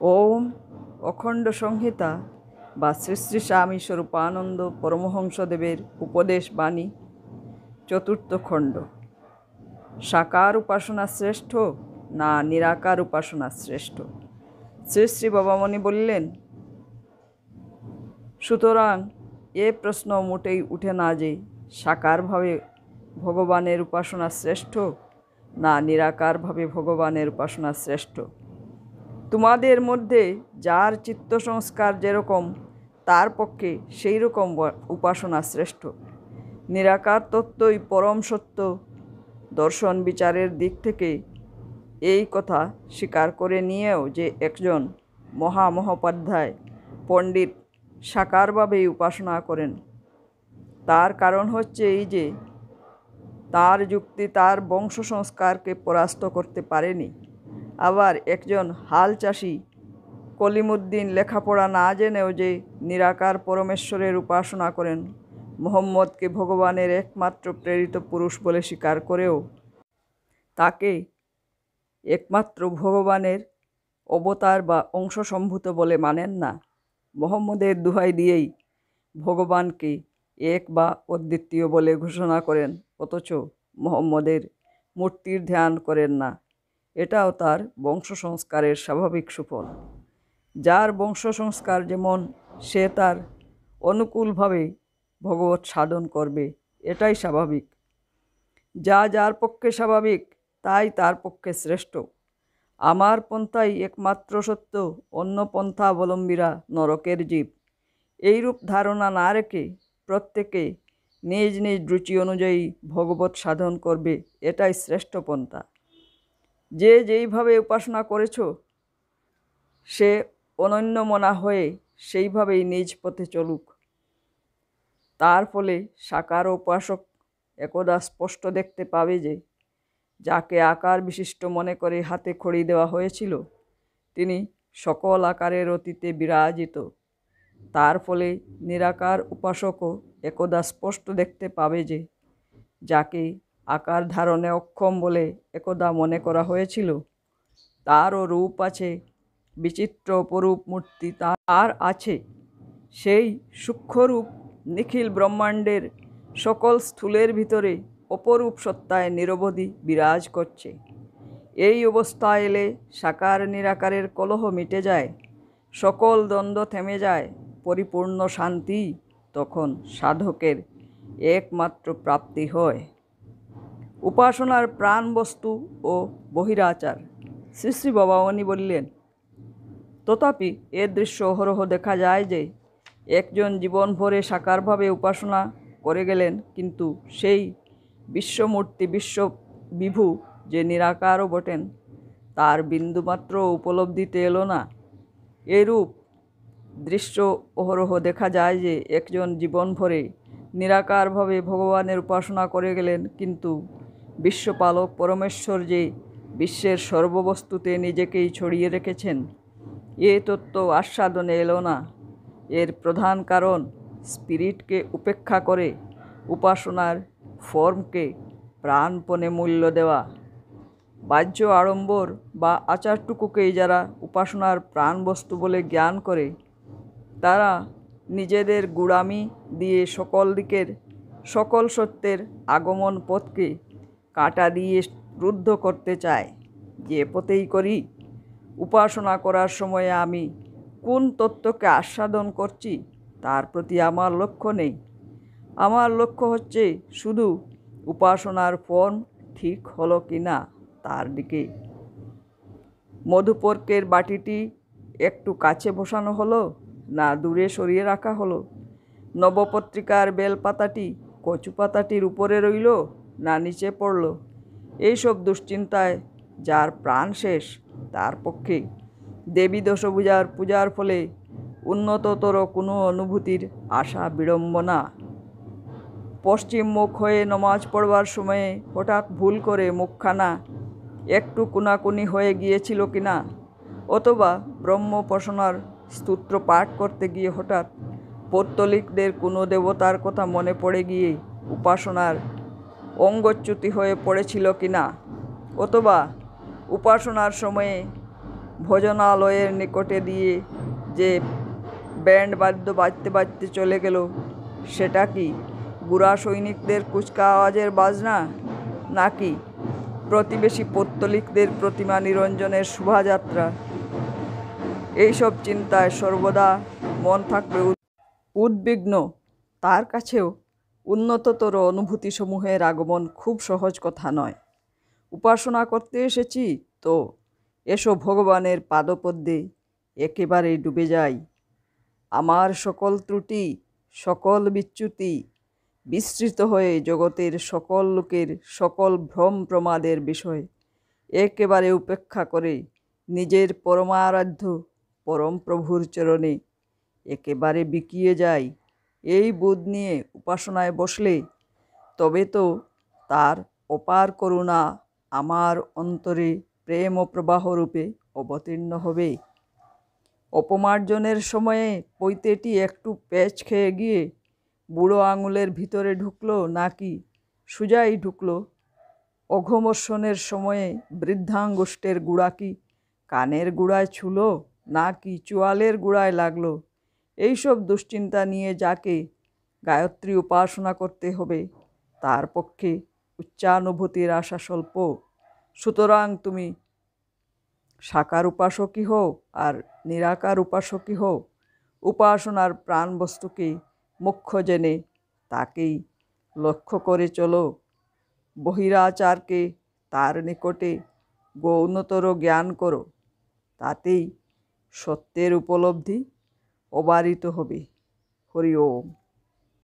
ওম অখণ্ড সংহিতা বা শ্রী শ্রী স্বামী স্বরূপানন্দ পরমহংসদেবের উপদেশ বাণী, চতুর্থ খণ্ড। সাকার উপাসনা শ্রেষ্ঠ না নিরাকার উপাসনা শ্রেষ্ঠ? শ্রী শ্রী বাবামণি বললেন, সুতরাং এ প্রশ্ন মোটেই উঠে না যে সাকারভাবে ভগবানের উপাসনা শ্রেষ্ঠ না নিরাকারভাবে ভগবানের উপাসনা শ্রেষ্ঠ। তোমাদের মধ্যে যার চিত্ত সংস্কার যেরকম তার পক্ষে সেই রকম উপাসনা শ্রেষ্ঠ। নিরাকার তত্ত্বই পরম সত্য। দর্শন বিচারের দিক থেকে এই কথা স্বীকার করে নিয়েও যে একজন মহামহোপাধ্যায় পণ্ডিত সাকারভাবেই উপাসনা করেন, তার কারণ হচ্ছে এই যে তার যুক্তি তার বংশ সংস্কারকে পরাস্ত করতে পারেনি। আবার একজন হাল চাষি কলিমুদ্দিন লেখাপড়া না জেনেও যে নিরাকার পরমেশ্বরের উপাসনা করেন, মোহাম্মদকে ভগবানের একমাত্র প্রেরিত পুরুষ বলে স্বীকার করেও তাকে একমাত্র ভগবানের অবতার বা অংশসম্ভূত বলে মানেন না। মোহাম্মদের দোহাই দিয়েই ভগবানকে এক বা অদ্বিতীয় বলে ঘোষণা করেন, অথচ মোহাম্মদের মূর্তির ধ্যান করেন না। এটাও তার বংশ সংস্কারের স্বাভাবিক সুফল। যার বংশ সংস্কার যেমন, সে তার অনুকূলভাবে ভগবত সাধন করবে, এটাই স্বাভাবিক। যা যার পক্ষে স্বাভাবিক তাই তার পক্ষে শ্রেষ্ঠ। আমার পন্থাই একমাত্র সত্য, অন্য পন্থাবলম্বীরা নরকের জীব, এইরূপ ধারণা না রেখে প্রত্যেকে নিজ নিজ রুচি অনুযায়ী ভগবত সাধন করবে, এটাই শ্রেষ্ঠ পন্থা। যে যেইভাবে উপাসনা করেছ সে অনন্যমনা হয়ে সেইভাবেই নিজ পথে চলুক। তার ফলে সাকার উপাসক একদা স্পষ্ট দেখতে পাবে যে যাকে আকার বিশিষ্ট মনে করে হাতে খড়ি দেওয়া হয়েছিল তিনি সকল আকারের অতীতে বিরাজিত। তার ফলে নিরাকার উপাসকও একদা স্পষ্ট দেখতে পাবে যে যাকে আকার ধারণে অক্ষম বলে একদা মনে করা হয়েছিল তারও রূপ আছে, বিচিত্র অপরূপ মূর্তি তার আছে। সেই সূক্ষ্মরূপ নিখিল ব্রহ্মাণ্ডের সকল স্থূলের ভিতরে অপরূপ সত্তায় নিরবধি বিরাজ করছে। এই অবস্থা এলে সাকার নিরাকারের কলহ মিটে যায়, সকল দ্বন্দ্ব থেমে যায়, পরিপূর্ণ শান্তি তখন সাধকের একমাত্র প্রাপ্তি হয়। উপাসনার প্রাণ বস্তু ও বহিরাচার। শ্রী শ্রী বাবামণি বললেন, তথাপি এ দৃশ্য অহরহ দেখা যায় যে একজন জীবন ভরে সাকারভাবে উপাসনা করে গেলেন, কিন্তু সেই বিশ্বমূর্তি বিশ্ববিভু যে নিরাকারও বটেন তার বিন্দুমাত্র উপলব্ধিতে এলো না। এরূপ দৃশ্য অহরহ দেখা যায় যে একজন জীবন ভরে নিরাকারভাবে ভগবানের উপাসনা করে গেলেন, কিন্তু বিশ্বপালক পরমেশ্বর যে বিশ্বের সর্ববস্তুতে নিজেকেই ছড়িয়ে রেখেছেন এ তত্ত্ব আস্বাদনে এলো না। এর প্রধান কারণ স্পিরিটকে উপেক্ষা করে উপাসনার ফর্মকে প্রাণপণে মূল্য দেওয়া। বাহ্য আড়ম্বর বা আচারটুকুকেই যারা উপাসনার প্রাণ বস্তু বলে জ্ঞান করে তারা নিজেদের গুড়ামি দিয়ে সকল দিকের সকল সত্যের আগমন পথকে কাটা দিয়ে রুদ্ধ করতে চায়। যে পথেই করি, উপাসনা করার সময়ে আমি কোন তত্ত্বকে আস্বাদন করছি তার প্রতি আমার লক্ষ্য নেই। আমার লক্ষ্য হচ্ছে শুধু উপাসনার ফর্ম ঠিক হলো কি না তার দিকে। মধুপর্কের বাটিটি একটু কাছে বসানো হলো না দূরে সরিয়ে রাখা হলো? নবপত্রিকার বেলপাতাটি কচু পাতাটির উপরে রইল না নিচে পড়ল? এইসব দুশ্চিন্তায় যার প্রাণ শেষ তার পক্ষে দেবী দশভূজার পূজার ফলে উন্নততর কোনো অনুভূতির আশা বিড়ম্বনা। পশ্চিম মুখ হয়ে নমাজ পড়বার সময়ে হঠাৎ ভুল করে মুখখানা একটু কোনাকুনি হয়ে গিয়েছিল কিনা, অথবা ব্রহ্মোপাসনার স্তোত্র পাঠ করতে গিয়ে হঠাৎ পৌত্তলিকদের কোনো দেবতার কথা মনে পড়ে গিয়ে উপাসনার অঙ্গচ্যুতি হয়ে পড়েছিল কিনা, অথবা উপাসনার সময়ে ভোজনালয়ের নিকটে দিয়ে যে ব্যান্ড বাদ্য বাজতে বাজতে চলে গেল, সেটা কি বুড়া সৈনিকদের কুচকাওয়াজের বাজনা, নাকি প্রতিবেশী পৌত্তলিকদের প্রতিমা নিরঞ্জনের শোভাযাত্রা? এইসব চিন্তায় সর্বদা মন থাকবে উদ্বিগ্ন। তার কাছেও উন্নততর অনুভূতিসমূহের আগমন খুব সহজ কথা নয়। উপাসনা করতে এসেছি তো এসো ভগবানের পাদপদ্মে একেবারে ডুবে যাই। আমার সকল ত্রুটি, সকল বিচ্যুতি বিস্তৃত হয়ে জগতের সকল লোকের সকল ভ্রম প্রমাদের বিষয় একেবারে উপেক্ষা করে নিজের পরমারাধ্য পরম প্রভুর চরণে একেবারে বিকিয়ে যায়। এই বোধ নিয়ে উপাসনায় বসলে তবে তো তার অপার করুণা আমার অন্তরে প্রেম ও প্রবাহ রূপে অবতীর্ণ হবে। অপমার্জনের সময়ে পৈতেটি একটু প্যাঁচ খেয়ে গিয়ে বুড়ো আঙুলের ভিতরে ঢুকলো, নাকি সুজাই ঢুকলো? অঘমর্ষণের সময়ে বৃদ্ধাঙ্গুষ্ঠের গুড়া কি কানের গুড়ায় ছুলো, নাকি চোয়ালের গুড়ায় লাগলো? এইসব দুশ্চিন্তা নিয়ে যাকে গায়ত্রী উপাসনা করতে হবে, তার পক্ষে উচ্চানুভূতির আশা স্বল্প। সুতরাং তুমি সাকার উপাসকই হও আর নিরাকার উপাসকই হও, উপাসনার প্রাণবস্তুকে মুখ্য জেনে তাকেই লক্ষ্য করে চলো। বহিরাচারকে তার নিকটে গৌণতর জ্ঞান করো, তাতেই সত্যের উপলব্ধি অবারিত হবে। হরি ওম।